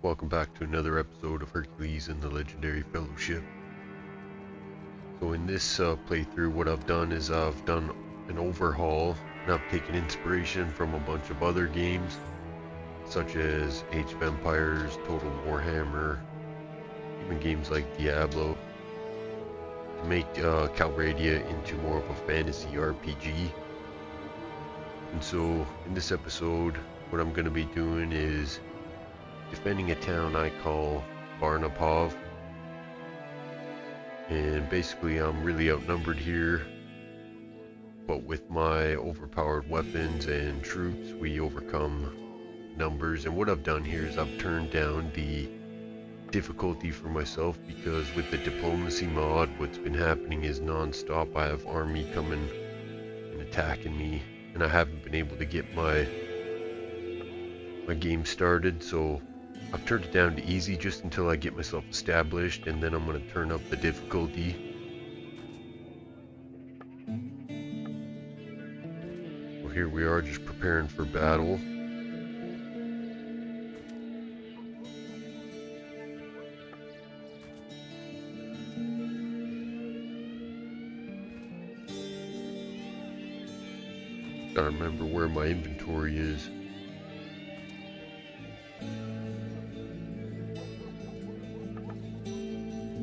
Welcome back to another episode of Hercules and the Legendary Fellowship. So in this playthrough, what I've done is I've done an overhaul, and I've taken inspiration from a bunch of other games, such as Age of Empires, Total Warhammer, even games like Diablo, to make Calradia into more of a fantasy RPG. And so in this episode, what I'm going to be doing is defending a town I call Bannerlord, and basically I'm really outnumbered here, but with my overpowered weapons and troops we overcome numbers. And what I've done here is I've turned down the difficulty for myself, because with the diplomacy mod what's been happening is non-stop. I have army coming and attacking me, and I haven't been able to get my game started, so I've turned it down to easy just until I get myself established, and then I'm going to turn up the difficulty. Well, here we are just preparing for battle. Gotta remember where my inventory is.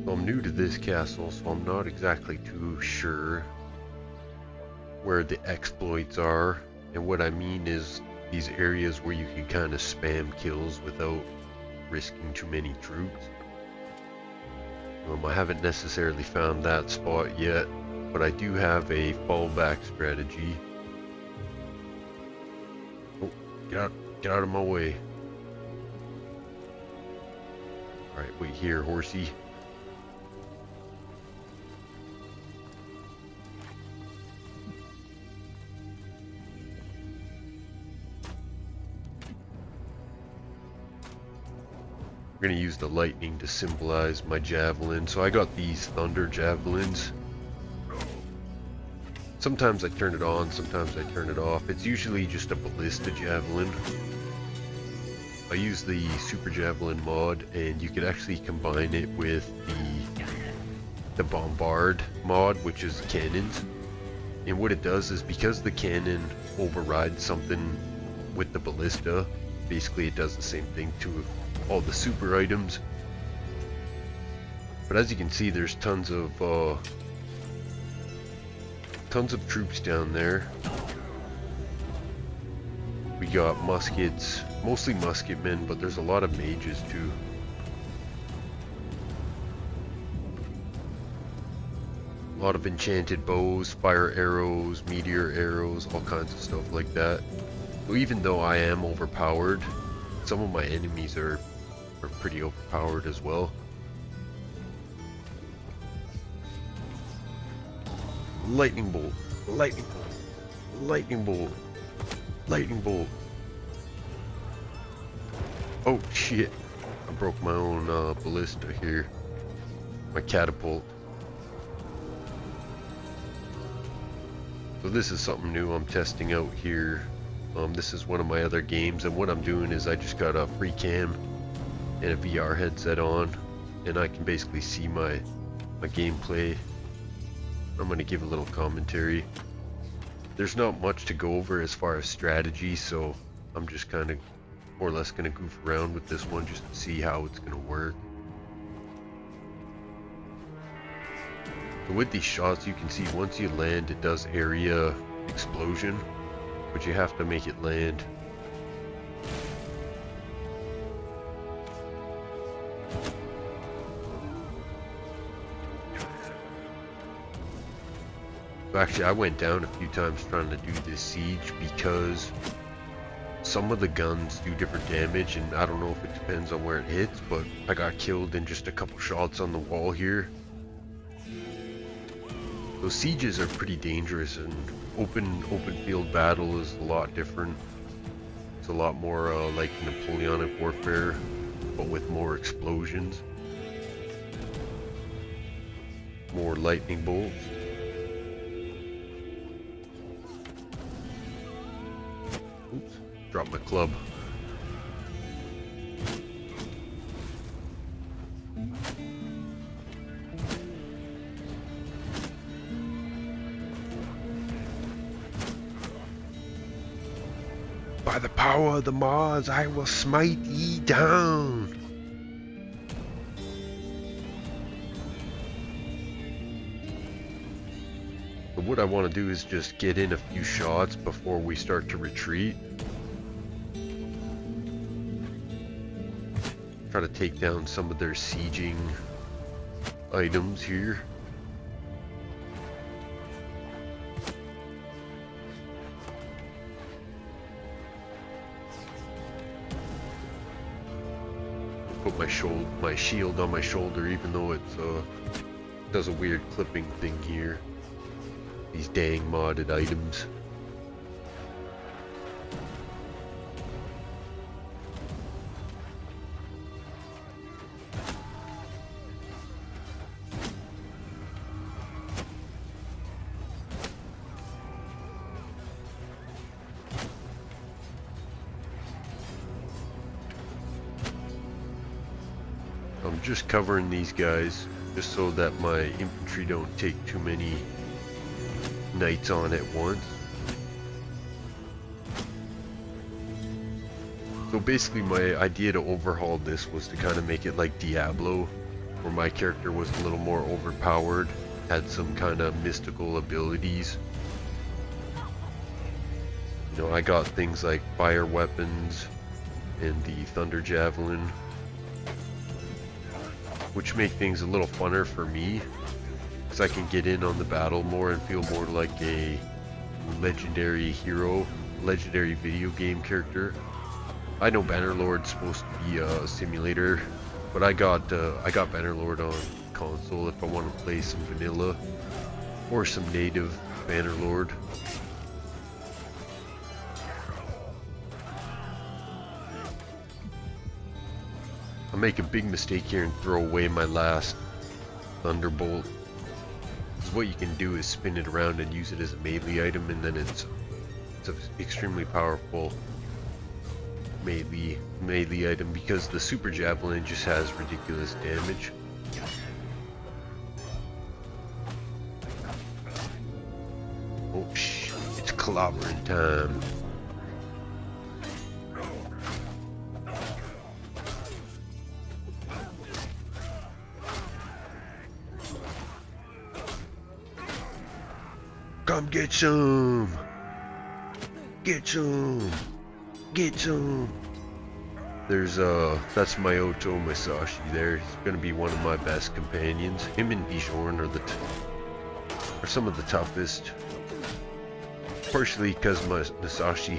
I'm new to this castle, so I'm not exactly too sure where the exploits are, and what I mean is these areas where you can kind of spam kills without risking too many troops. I haven't necessarily found that spot yet, but I do have a fallback strategy. Oh, get out of my way. Alright, wait here, horsey. We're going to use the lightning to symbolize my javelin. So I got these thunder javelins. Sometimes I turn it on, sometimes I turn it off. It's usually just a ballista javelin. I use the super javelin mod, and you could actually combine it with the bombard mod, which is cannons. And what it does is, because the cannon overrides something with the ballista, basically it does the same thing to all the super items. But as you can see, there's tons of troops down there. We got muskets, mostly musketmen, but there's a lot of mages too. A lot of enchanted bows, fire arrows, meteor arrows, all kinds of stuff like that. So even though I am overpowered, some of my enemies are pretty overpowered as well. Lightning bolt, lightning bolt, lightning bolt, lightning bolt. Oh shit, I broke my own ballista here, my catapult. So this is something new I'm testing out here. This is one of my other games, and what I'm doing is I just got a free cam and a VR headset on, and I can basically see my gameplay. I'm going to give a little commentary. There's not much to go over as far as strategy, so I'm just kind of more or less going to goof around with this one just to see how it's going to work. So with these shots, you can see once you land, it does area explosion, but you have to make it land. Actually, I went down a few times trying to do this siege because some of the guns do different damage, and I don't know if it depends on where it hits, but I got killed in just a couple shots on the wall here. Those sieges are pretty dangerous, and open field battle is a lot different. It's a lot more like Napoleonic warfare, but with more explosions, more lightning bolts. Oops, dropped my club. By the power of the mods, I will smite ye down. But what I want to do is just get in a few shots before we start to retreat. Try to take down some of their sieging items here. Put my shield on my shoulder, even though it does a weird clipping thing here. These dang modded items. I'm just covering these guys just so that my infantry don't take too many knights on at once. So basically my idea to overhaul this was to kind of make it like Diablo, where my character was a little more overpowered, had some kind of mystical abilities. You know, I got things like fire weapons and the thunder javelin, which make things a little funner for me, because I can get in on the battle more and feel more like a legendary hero, legendary video game character. I know Bannerlord's supposed to be a simulator, but I got Bannerlord on console if I want to play some vanilla or some native Bannerlord. I make a big mistake here and throw away my last Thunderbolt. Because what you can do is spin it around and use it as a melee item, and then it's an extremely powerful melee item, because the super javelin just has ridiculous damage. Oh shit, it's clobbering time. Come get some! Get some! Get some! There's that's Mayoto Masashi there. He's gonna be one of my best companions. Him and Bjorn are some of the toughest. Partially because Masashi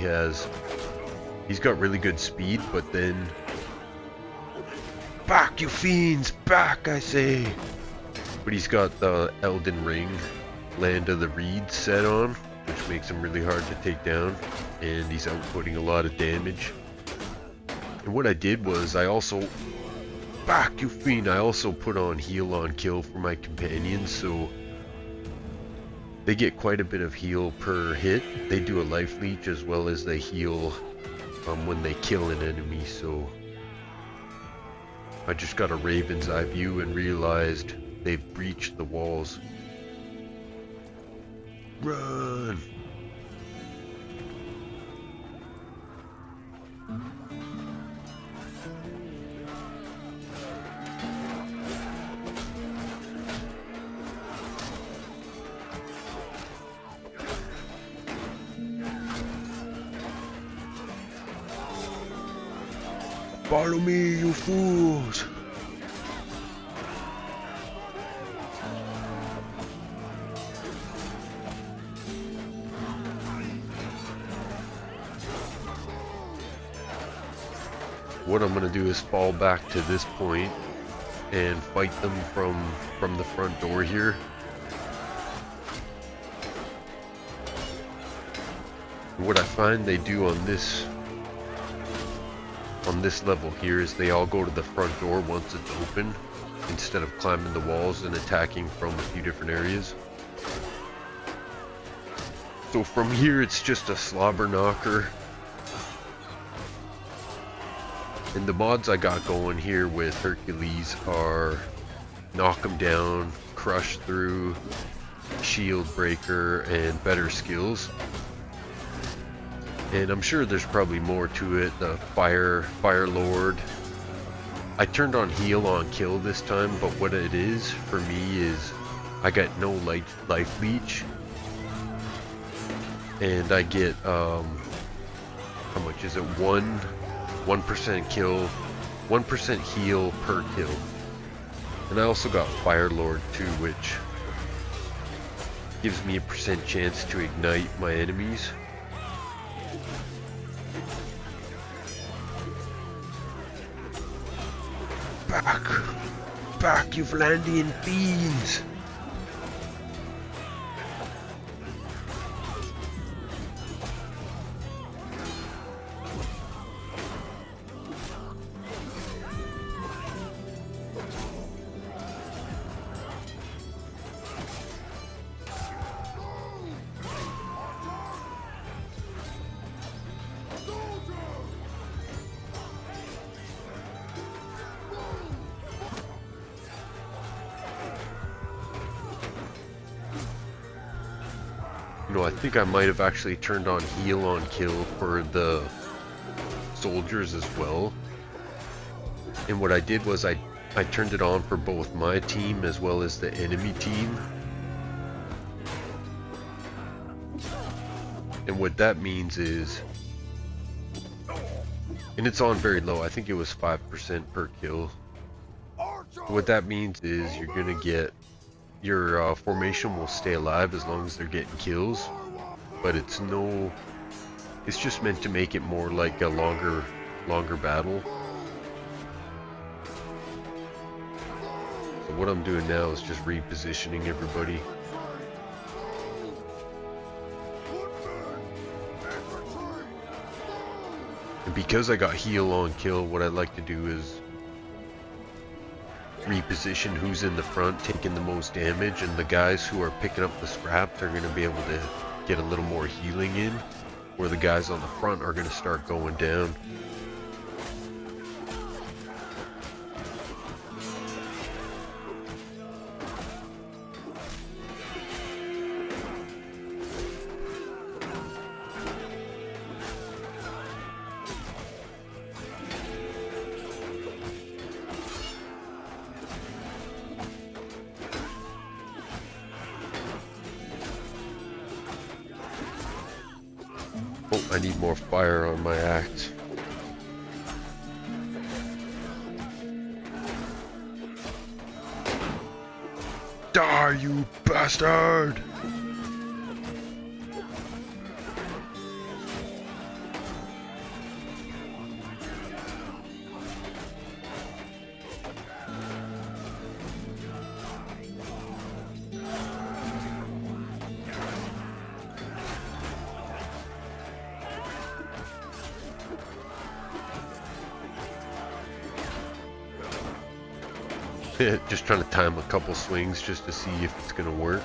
he's got really good speed, but then back, you fiends, back, I say. But he's got the Elden Ring, Land of the Reeds set on, which makes him really hard to take down, and he's outputting a lot of damage. And what I did was I also back, you fiend, I also put on heal on kill for my companions, so they get quite a bit of heal per hit. They do a life leech as well as they heal when they kill an enemy. So I just got a Raven's Eye view and realized they've breached the walls. Run! Follow me, you fools! What I'm gonna do is fall back to this point and fight them from the front door here. What I find they do on this level here is they all go to the front door once it's open, instead of climbing the walls and attacking from a few different areas. So from here it's just a slobber knocker. And the mods I got going here with Hercules are knock them down, crush through, shield breaker, and better skills. And I'm sure there's probably more to it. The Bannerlord. I turned on heal on kill this time, but what it is for me is I got no life leech, and I get how much is it? 1% kill, 1% heal per kill. And I also got Bannerlord too, which gives me a % chance to ignite my enemies. Back, you Vlandian fiends! You know, I think I might have actually turned on heal on kill for the soldiers as well. And what I did was I turned it on for both my team as well as the enemy team. And what that means is, and it's on very low, I think it was 5% per kill. What that means is you're gonna get your formation will stay alive as long as they're getting kills, but it's just meant to make it more like a longer battle. So what I'm doing now is just repositioning everybody. And because I got heal on kill, what I'd like to do is reposition who's in the front taking the most damage, and the guys who are picking up the scraps are going to be able to get a little more healing in, where the guys on the front are going to start going down. Oh, I need more fire on my axe. Die, you bastard! Just trying to time a couple swings just to see if it's gonna work.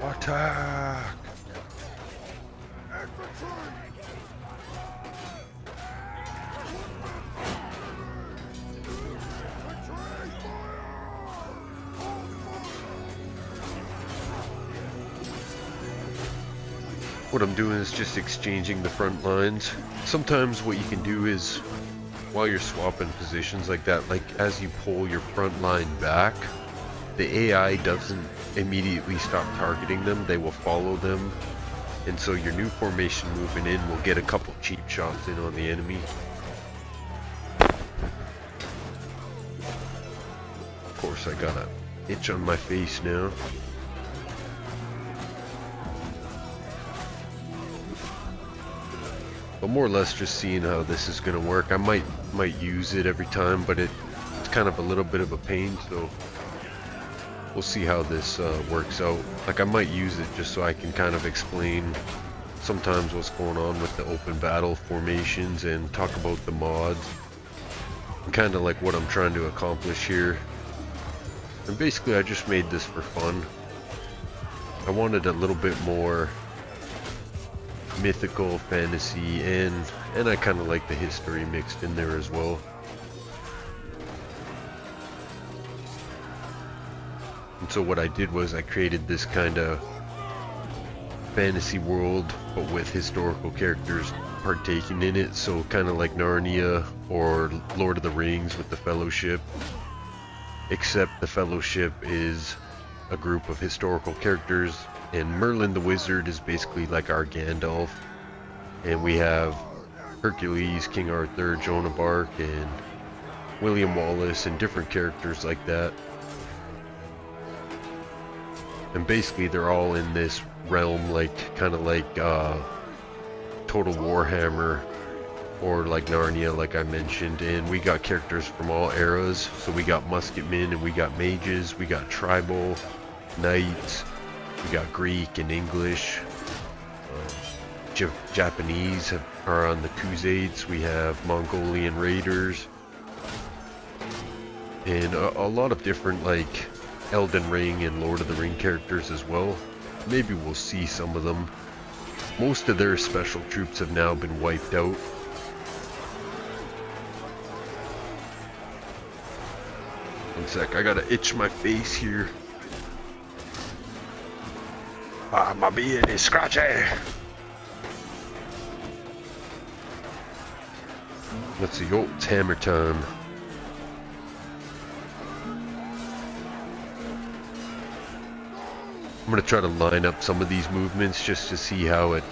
Attack! What I'm doing is just exchanging the front lines. Sometimes what you can do is, while you're swapping positions like that, like as you pull your front line back, the AI doesn't immediately stop targeting them, they will follow them. And so your new formation moving in will get a couple cheap shots in on the enemy. Of course I got an itch on my face now. But more or less just seeing how this is going to work. I might use it every time, but it's kind of a little bit of a pain, so we'll see how this works out. Like, I might use it just so I can kind of explain sometimes what's going on with the open battle formations and talk about the mods. Kind of like what I'm trying to accomplish here. And basically I just made this for fun. I wanted a little bit more mythical fantasy, and I kind of like the history mixed in there as well. And so what I did was I created this kind of fantasy world, but with historical characters partaking in it, so kind of like Narnia or Lord of the Rings with the Fellowship, except the Fellowship is a group of historical characters, and Merlin the Wizard is basically like our Gandalf, and we have Hercules, King Arthur, Joan of Arc, and William Wallace, and different characters like that. And basically they're all in this realm, like kind of like Total Warhammer or like Narnia, like I mentioned. And we got characters from all eras, so we got musketmen and we got mages, we got tribal knights, we got Greek and English, Japanese are on the Crusades, we have Mongolian raiders, and a lot of different like Elden Ring and Lord of the Ring characters as well. Maybe we'll see some of them. Most of their special troops have now been wiped out. One sec, I gotta itch my face here. Ah, my beard is scratchy. Let's see, oh, it's hammer time. I'm gonna try to line up some of these movements just to see how it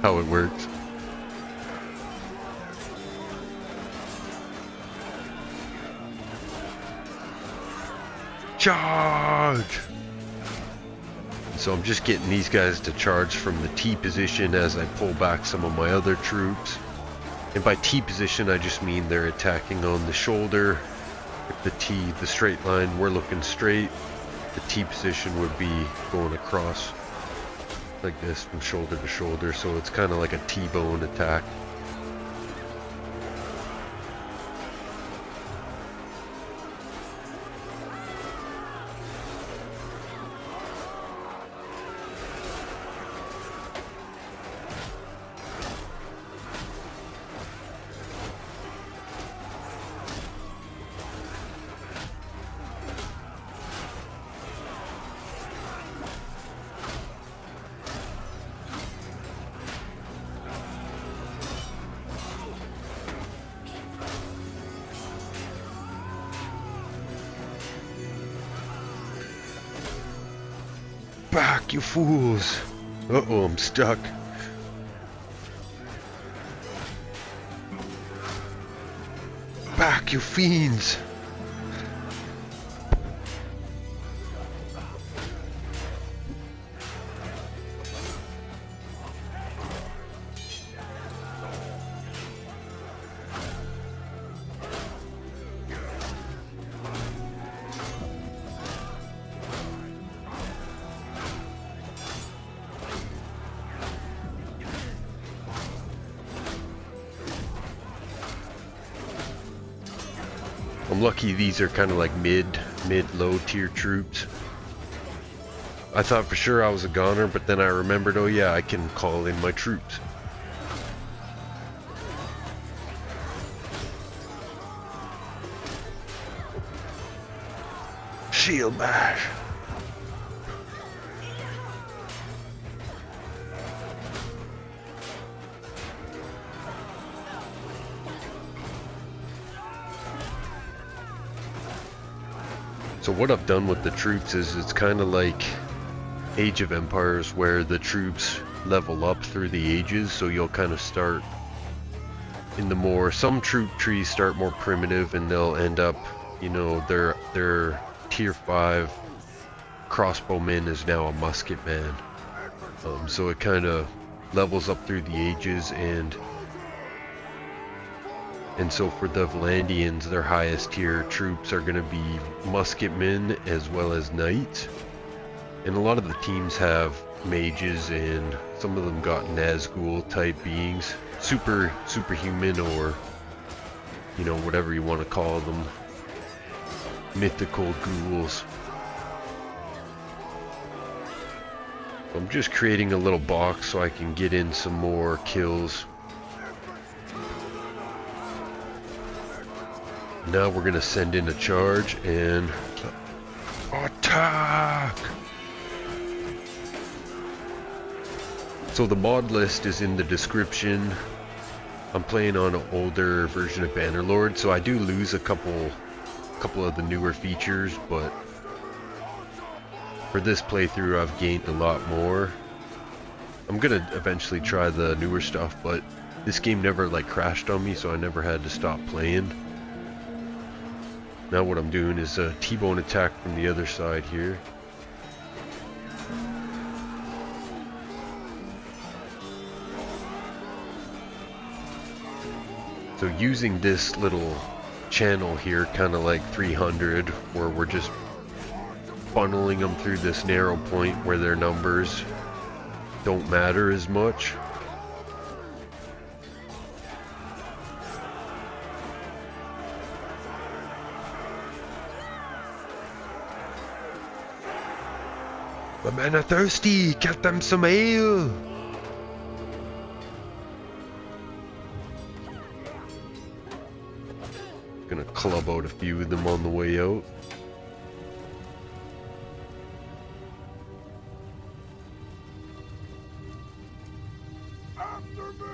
how it works. Charge! So I'm just getting these guys to charge from the T position as I pull back some of my other troops. And by T position, I just mean they're attacking on the shoulder. If the straight line, we're looking straight. The T position would be going across like this from shoulder to shoulder, so it's kind of like a T-bone attack. Back, you fools! Uh-oh, I'm stuck. Back, you fiends! I'm lucky these are kind of like mid-low tier troops. I thought for sure I was a goner, but then I remembered, oh yeah, I can call in my troops. Shield bash. So what I've done with the troops is it's kind of like Age of Empires, where the troops level up through the ages. So you'll kind of start in the more, some troop trees start more primitive and they'll end up, you know, their tier 5 crossbowman is now a musketman. So it kind of levels up through the ages, and so for the Valandians, their highest tier troops are going to be musketmen as well as knights. And a lot of the teams have mages, and some of them got Nazgul type beings, superhuman, or you know, whatever you want to call them. mythical ghouls. I'm just creating a little box so I can get in some more kills. Now we're gonna send in a charge and attack! So the mod list is in the description. I'm playing on an older version of Bannerlord, so I do lose a couple of the newer features, but for this playthrough I've gained a lot more. I'm gonna eventually try the newer stuff, but this game never like crashed on me, so I never had to stop playing. Now what I'm doing is a T-bone attack from the other side here. So using this little channel here, kind of like 300, where we're just funneling them through this narrow point where their numbers don't matter as much. The men are thirsty, get them some ale! Gonna club out a few of them on the way out. After me!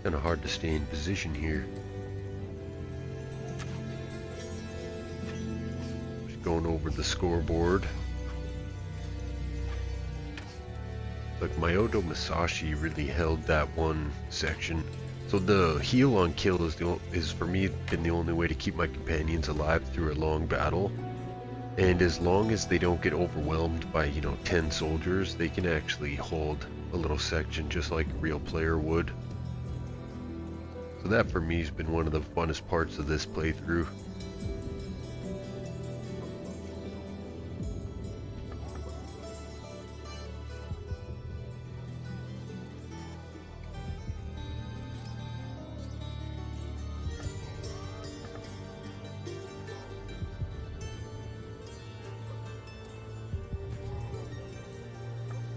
Kinda hard to stay in position here. Just going over the scoreboard. Like Myoto Musashi really held that one section. So the heal on kill is for me been the only way to keep my companions alive through a long battle. And as long as they don't get overwhelmed by, 10 soldiers, they can actually hold a little section just like a real player would. So that for me has been one of the funnest parts of this playthrough.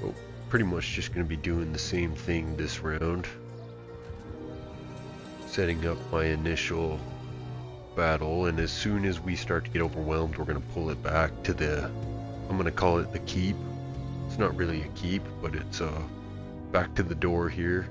Oh, pretty much just going to be doing the same thing this round. Setting up my initial battle, and as soon as we start to get overwhelmed, we're going to pull it back to I'm going to call it the keep. It's not really a keep, but it's back to the door here.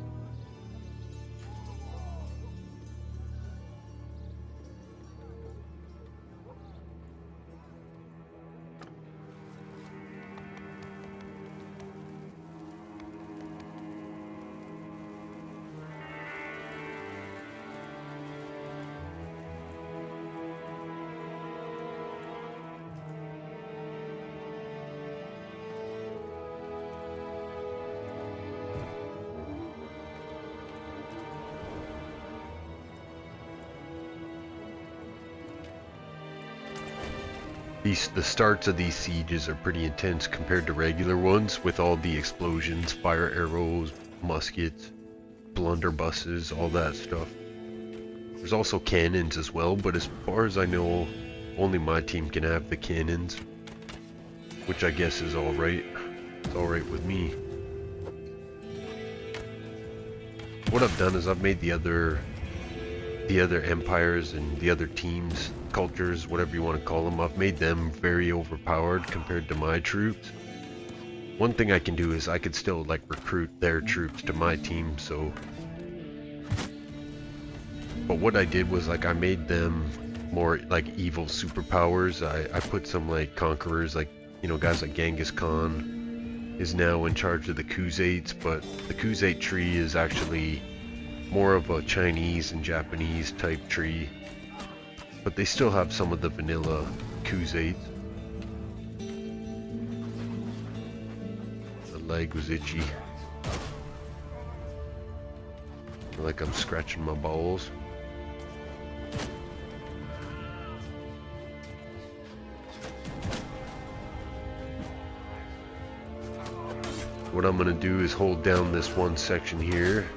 The starts of these sieges are pretty intense compared to regular ones, with all the explosions, fire arrows, muskets, blunderbusses, all that stuff. There's also cannons as well, but as far as I know, only my team can have the cannons, which I guess is alright. It's alright with me. What I've done is I've made the other empires and the other teams, cultures, whatever you want to call them, I've made them very overpowered compared to my troops. One thing I can do is I could still like recruit their troops to my team, so. But what I did was like I made them more like evil superpowers. I put some like conquerors, like, guys like Genghis Khan is now in charge of the Khuzaits, but the Khuzait tree is actually more of a Chinese and Japanese type tree, but they still have some of the vanilla Khuzaits. leg was itchy. Feel like I'm scratching my balls. What I'm gonna do is hold down this one section here.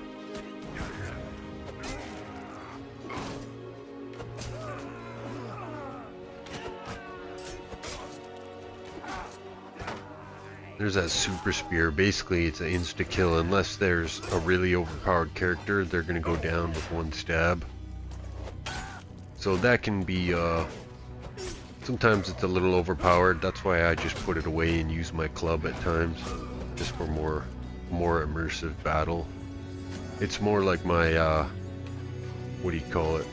There's that super spear. Basically it's an insta kill. Unless there's a really overpowered character, they're gonna go down with one stab. So that can be sometimes it's a little overpowered. That's why I just put it away and use my club at times, just for more immersive battle. It's more like my what do you call it,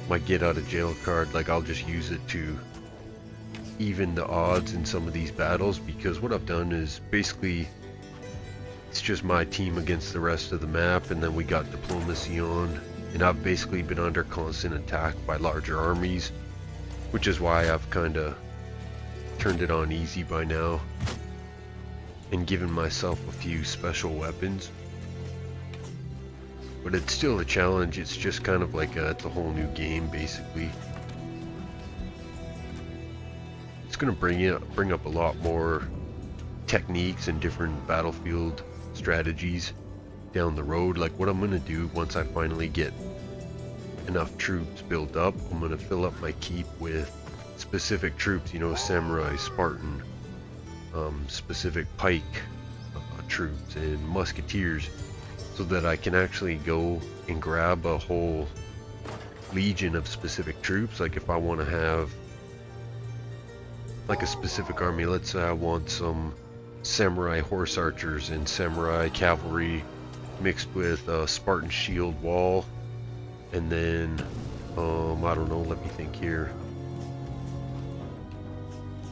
my get out of jail card. Like I'll just use it to even the odds in some of these battles, because what I've done is basically it's just my team against the rest of the map, and then we got diplomacy on, and I've basically been under constant attack by larger armies, which is why I've kind of turned it on easy by now and given myself a few special weapons. But it's still a challenge. It's just kind of like it's a whole new game basically. It's gonna bring up a lot more techniques and different battlefield strategies down the road. Like what I'm gonna do once I finally get enough troops built up, I'm gonna fill up my keep with specific troops, you know, samurai, Spartan, specific pike troops and musketeers, so that I can actually go and grab a whole legion of specific troops. Like if I want to have like a specific army, let's say I want some samurai horse archers and samurai cavalry mixed with a Spartan shield wall, and then I don't know, let me think here,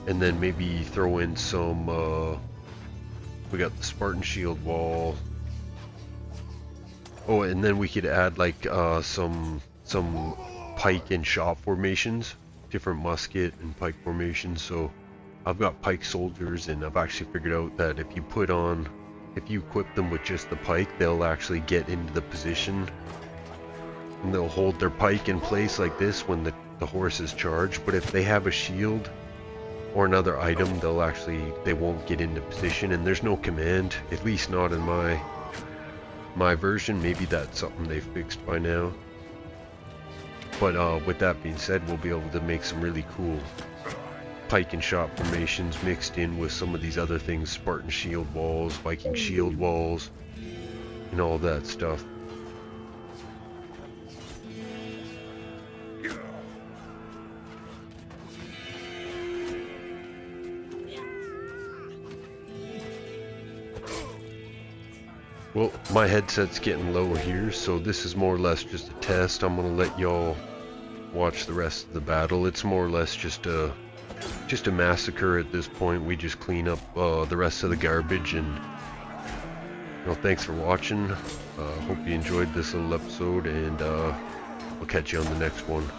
and then maybe throw in some we got the Spartan shield wall. Oh, and then we could add like some pike and shot formations, different musket and pike formations. So I've got pike soldiers, and I've actually figured out that if you equip them with just the pike, they'll actually get into the position and they'll hold their pike in place like this when the horse is charged. But if they have a shield or another item, they won't get into position, and there's no command, at least not in my version. Maybe that's something they fixed by now. But with that being said, we'll be able to make some really cool pike and shot formations mixed in with some of these other things, Spartan shield walls, Viking shield walls, and all that stuff. Well, my headset's getting low here, so this is more or less just a test. I'm gonna let y'all watch the rest of the battle. It's more or less just a massacre at this point. We just clean up the rest of the garbage, and thanks for watching. Hope you enjoyed this little episode, and I'll catch you on the next one.